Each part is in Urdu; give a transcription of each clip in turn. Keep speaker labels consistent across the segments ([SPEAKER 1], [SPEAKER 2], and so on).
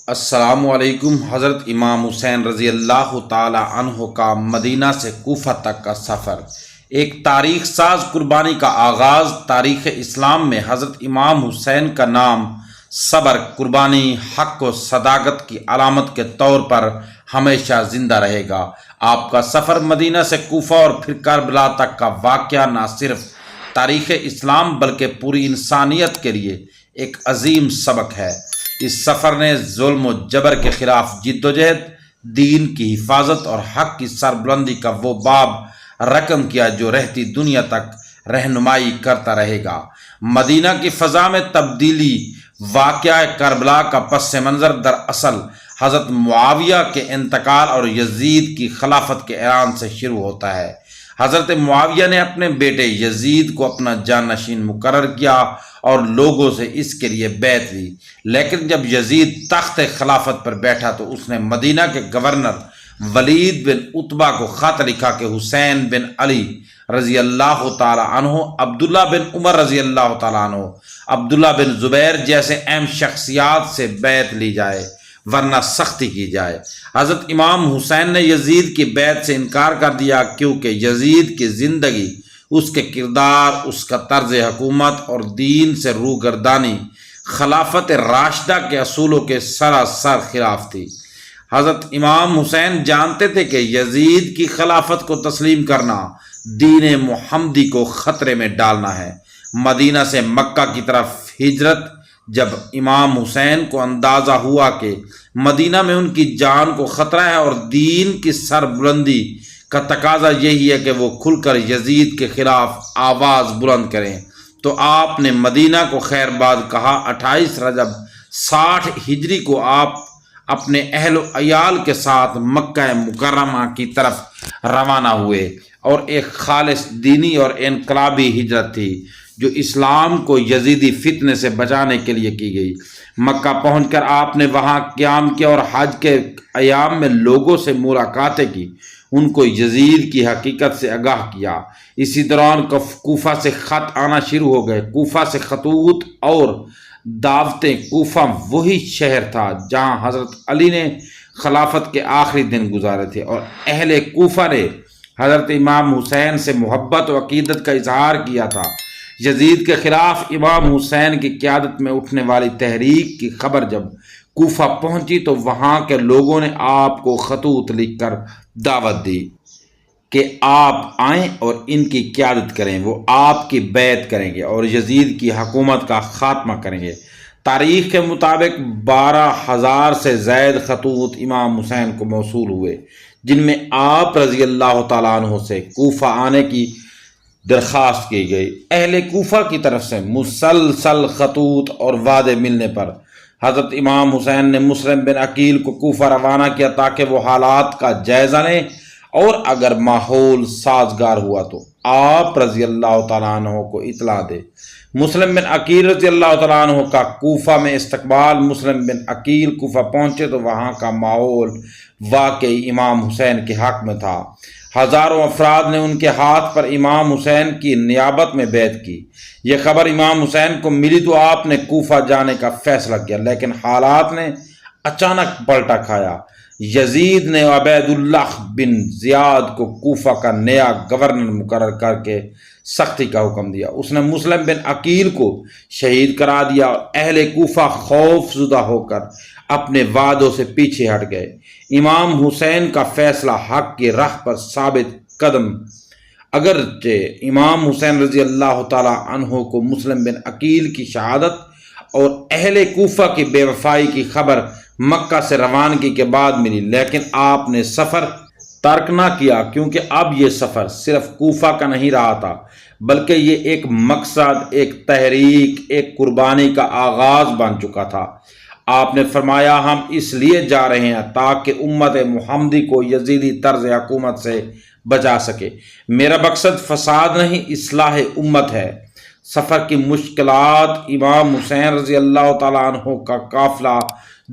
[SPEAKER 1] السلام علیکم۔ حضرت امام حسین رضی اللہ تعالی عنہ کا مدینہ سے کوفہ تک کا سفر، ایک تاریخ ساز قربانی کا آغاز۔ تاریخ اسلام میں حضرت امام حسین کا نام صبر، قربانی، حق و صداقت کی علامت کے طور پر ہمیشہ زندہ رہے گا۔ آپ کا سفر مدینہ سے کوفہ اور پھر کربلا تک کا واقعہ نہ صرف تاریخ اسلام بلکہ پوری انسانیت کے لیے ایک عظیم سبق ہے۔ اس سفر نے ظلم و جبر کے خلاف جدوجہد، دین کی حفاظت اور حق کی سربلندی کا وہ باب رقم کیا جو رہتی دنیا تک رہنمائی کرتا رہے گا۔ مدینہ کی فضا میں تبدیلی، واقعہ کربلا کا پس منظر دراصل حضرت معاویہ کے انتقال اور یزید کی خلافت کے اعلان سے شروع ہوتا ہے۔ حضرت معاویہ نے اپنے بیٹے یزید کو اپنا جانشین مقرر کیا اور لوگوں سے اس کے لیے بیعت لی، لیکن جب یزید تخت خلافت پر بیٹھا تو اس نے مدینہ کے گورنر ولید بن عتبہ کو خط لکھا کہ حسین بن علی رضی اللہ تعالی عنہ، عبداللہ بن عمر رضی اللہ تعالی عنہ، عبداللہ بن زبیر جیسے اہم شخصیات سے بیعت لی جائے ورنہ سختی کی جائے۔ حضرت امام حسین نے یزید کی بیعت سے انکار کر دیا کیونکہ یزید کی زندگی، اس کے کردار، اس کا طرز حکومت اور دین سے روگردانی خلافت راشدہ کے اصولوں کے سراسر خلاف تھی۔ حضرت امام حسین جانتے تھے کہ یزید کی خلافت کو تسلیم کرنا دین محمدی کو خطرے میں ڈالنا ہے۔ مدینہ سے مکہ کی طرف ہجرت، جب امام حسین کو اندازہ ہوا کہ مدینہ میں ان کی جان کو خطرہ ہے اور دین کی سربلندی کا تقاضا یہی ہے کہ وہ کھل کر یزید کے خلاف آواز بلند کریں، تو آپ نے مدینہ کو خیر باد کہا۔ 28 رجب 60 ہجری کو آپ اپنے اہل و عیال کے ساتھ مکہ مکرمہ کی طرف روانہ ہوئے، اور ایک خالص دینی اور انقلابی ہجرت تھی جو اسلام کو یزیدی فتنے سے بچانے کے لیے کی گئی۔ مکہ پہنچ کر آپ نے وہاں قیام کیا اور حج کے ایام میں لوگوں سے ملاقاتیں کی، ان کو یزید کی حقیقت سے آگاہ کیا۔ اسی دوران کوفہ سے خط آنا شروع ہو گئے۔ کوفہ سے خطوط اور دعوتیں۔ کوفہ وہی شہر تھا جہاں حضرت علی نے خلافت کے آخری دن گزارے تھے، اور اہل کوفہ نے حضرت امام حسین سے محبت و عقیدت کا اظہار کیا تھا۔ یزید کے خلاف امام حسین کی قیادت میں اٹھنے والی تحریک کی خبر جب کوفہ پہنچی تو وہاں کے لوگوں نے آپ کو خطوط لکھ کر دعوت دی کہ آپ آئیں اور ان کی قیادت کریں، وہ آپ کی بیعت کریں گے اور یزید کی حکومت کا خاتمہ کریں گے۔ تاریخ کے مطابق 12,000 سے زائد خطوط امام حسین کو موصول ہوئے، جن میں آپ رضی اللہ تعالیٰ عنہ سے کوفہ آنے کی درخواست کی گئی۔ اہل کوفہ کی طرف سے مسلسل خطوط اور وعدے ملنے پر حضرت امام حسین نے مسلم بن عقیل کو کوفہ روانہ کیا تاکہ وہ حالات کا جائزہ لیں اور اگر ماحول سازگار ہوا تو آپ رضی اللہ تعالیٰ عنہ کو اطلاع دے۔ مسلم بن عقیل رضی اللہ تعالیٰ عنہ کا کوفہ میں استقبال۔ مسلم بن عقیل کوفہ پہنچے تو وہاں کا ماحول واقعی امام حسین کے حق میں تھا۔ ہزاروں افراد نے ان کے ہاتھ پر امام حسین کی نیابت میں بیعت کی۔ یہ خبر امام حسین کو ملی تو آپ نے کوفہ جانے کا فیصلہ کیا، لیکن حالات نے اچانک پلٹا کھایا۔ یزید نے عبید اللہ بن زیاد کو کوفہ کا نیا گورنر مقرر کر کے سختی کا حکم دیا۔ اس نے مسلم بن عقیل کو شہید کرا دیا اور اہل کوفہ خوف زدہ ہو کر اپنے وعدوں سے پیچھے ہٹ گئے۔ امام حسین کا فیصلہ حق کی راہ پر ثابت قدم۔ اگرچہ امام حسین رضی اللہ تعالی عنہ کو مسلم بن عقیل کی شہادت اور اہل کوفہ کی بے وفائی کی خبر مکہ سے روانگی کے بعد ملی، لیکن آپ نے سفر ترک نہ کیا، کیونکہ اب یہ سفر صرف کوفہ کا نہیں رہا تھا بلکہ یہ ایک مقصد، ایک تحریک، ایک قربانی کا آغاز بن چکا تھا۔ آپ نے فرمایا، ہم اس لیے جا رہے ہیں تاکہ امت محمدی کو یزیدی طرز حکومت سے بچا سکے۔ میرا مقصد فساد نہیں، اصلاح امت ہے۔ سفر کی مشکلات۔ امام حسین رضی اللہ تعالیٰ عنہ کا قافلہ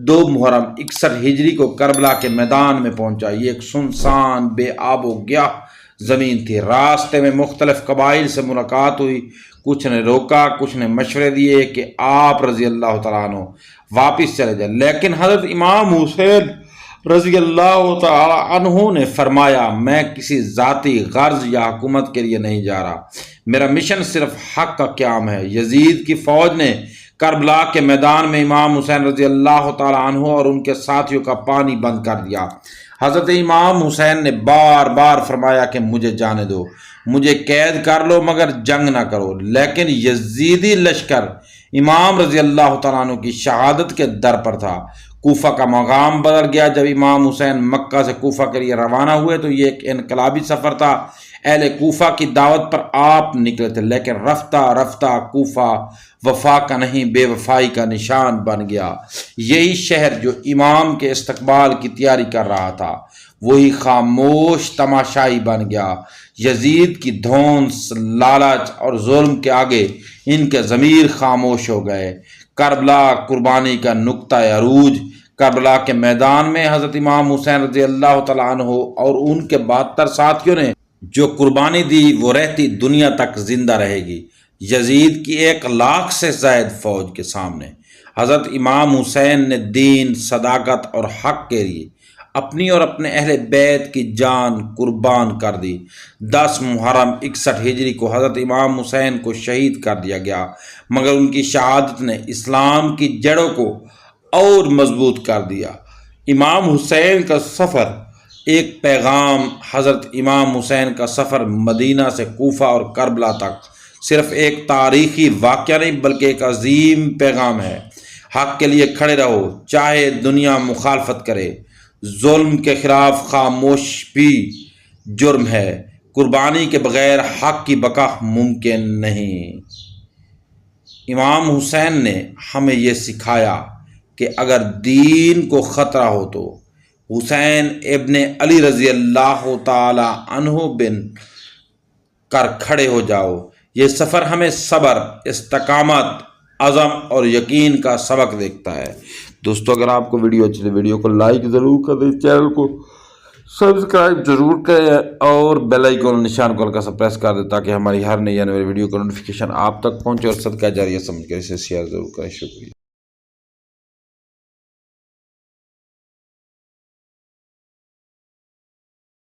[SPEAKER 1] 2 محرم 61 ہجری کو کربلا کے میدان میں پہنچا۔ یہ ایک سنسان، بے آب و گیاہ زمین تھی۔ راستے میں مختلف قبائل سے ملاقات ہوئی، کچھ نے روکا، کچھ نے مشورے دیے کہ آپ رضی اللہ تعالیٰ عنہ واپس چلے جائیں، لیکن حضرت امام حسین رضی اللہ تعالیٰ عنہ نے فرمایا میں کسی ذاتی غرض یا حکومت کے لیے نہیں جا رہا، میرا مشن صرف حق کا قیام ہے۔ یزید کی فوج نے کربلا کے میدان میں امام حسین رضی اللہ تعالیٰ عنہ اور ان کے ساتھیوں کا پانی بند کر دیا۔ حضرت امام حسین نے بار بار فرمایا کہ مجھے جانے دو، مجھے قید کر لو مگر جنگ نہ کرو، لیکن یزیدی لشکر امام رضی اللہ تعالیٰ عنہ کی شہادت کے در پر تھا۔ کوفہ کا مقام بدل گیا۔ جب امام حسین مکہ سے کوفہ کے لیے روانہ ہوئے تو یہ ایک انقلابی سفر تھا۔ اہل کوفہ کی دعوت پر آپ نکلے تھے، لیکن رفتہ رفتہ کوفہ وفا کا نہیں بے وفائی کا نشان بن گیا۔ یہی شہر جو امام کے استقبال کی تیاری کر رہا تھا وہی خاموش تماشائی بن گیا۔ یزید کی دھونس، لالچ اور ظلم کے آگے ان کے ضمیر خاموش ہو گئے۔ کربلا قربانی کا نقطہ عروج۔ کربلا کے میدان میں حضرت امام حسین رضی اللہ تعالیٰ عنہ اور ان کے 72 ساتھیوں نے جو قربانی دی وہ رہتی دنیا تک زندہ رہے گی۔ یزید کی 1 لاکھ سے زائد فوج کے سامنے حضرت امام حسین نے دین، صداقت اور حق کے لیے اپنی اور اپنے اہل بیت کی جان قربان کر دی۔ 10 محرم 61 ہجری کو حضرت امام حسین کو شہید کر دیا گیا، مگر ان کی شہادت نے اسلام کی جڑوں کو اور مضبوط کر دیا۔ امام حسین کا سفر ایک پیغام۔ حضرت امام حسین کا سفر مدینہ سے کوفہ اور کربلا تک صرف ایک تاریخی واقعہ نہیں بلکہ ایک عظیم پیغام ہے۔ حق کے لیے کھڑے رہو چاہے دنیا مخالفت کرے۔ ظلم کے خلاف خاموش بھی جرم ہے۔ قربانی کے بغیر حق کی بقا ممکن نہیں۔ امام حسین نے ہمیں یہ سکھایا کہ اگر دین کو خطرہ ہو تو حسین ابن علی رضی اللہ تعالی عنہ بن کر کھڑے ہو جاؤ۔ یہ سفر ہمیں صبر، استقامت، عزم اور یقین کا سبق دیکھتا ہے۔ دوستو اگر آپ کو ویڈیو اچھی لگے ویڈیو کو لائک ضرور کر دیں، چینل کو سبسکرائب ضرور کریں اور بیل آئیکن نشان کو ہلکا سا پریس کر دیں تاکہ ہماری ہر نئی آنے والی ویڈیو کا نوٹیفیکیشن آپ تک پہنچے، اور صدقہ جاریہ سمجھ کر اسے شیئر ضرور کریں۔ شکریہ۔